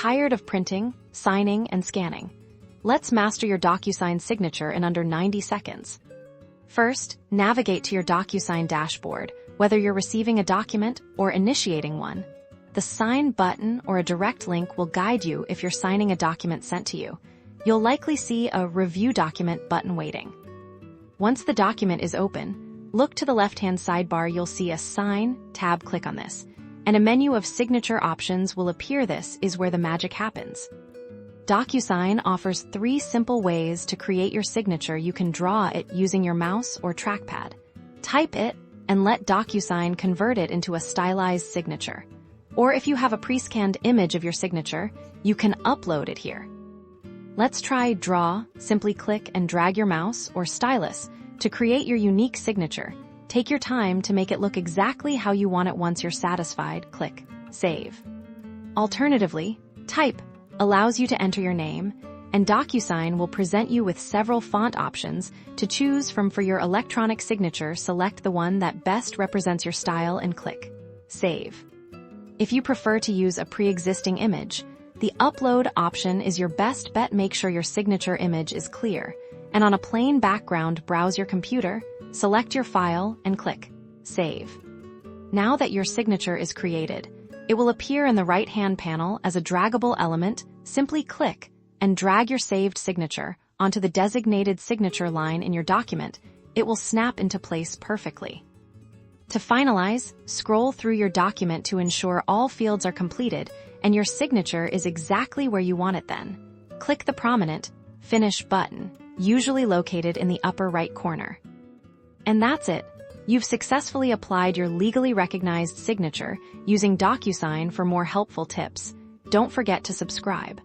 tired of printing, signing, and scanning? Let's master your Docusign signature in under 90 seconds. First, navigate to your Docusign dashboard, whether you're receiving a document or initiating one. The Sign button or a direct link will guide you if you're signing a document sent to you. You'll likely see a Review Document button waiting. Once the document is open, look to the left-hand sidebar. You'll see a Sign tab. Click on this, and a menu of signature options will appear. This is where the magic happens. Docusign offers 3 simple ways to create your signature. You can draw it using your mouse or trackpad, type it, and let Docusign convert it into a stylized signature. Or if you have a pre-scanned image of your signature, you can upload it here. Let's try Draw. Simply click and drag your mouse or stylus to create your unique signature. Take your time to make it look exactly how you want it. Once you're satisfied, click Save. Alternatively, Type allows you to enter your name, and Docusign will present you with several font options to choose from. For your electronic signature, select the one that best represents your style and click Save. If you prefer to use a pre-existing image, the Upload option is your best bet. Make sure your signature image is clear, and on a plain background, browse your computer, select your file, and click Save. Now that your signature is created, it will appear in the right-hand panel as a draggable element. Simply click and drag your saved signature onto the designated signature line in your document. It will snap into place perfectly. To finalize, scroll through your document to ensure all fields are completed and your signature is exactly where you want it. Then, click the prominent Finish button, usually located in the upper right corner. And that's it. You've successfully applied your legally recognized signature using Docusign. For more helpful tips, don't forget to subscribe.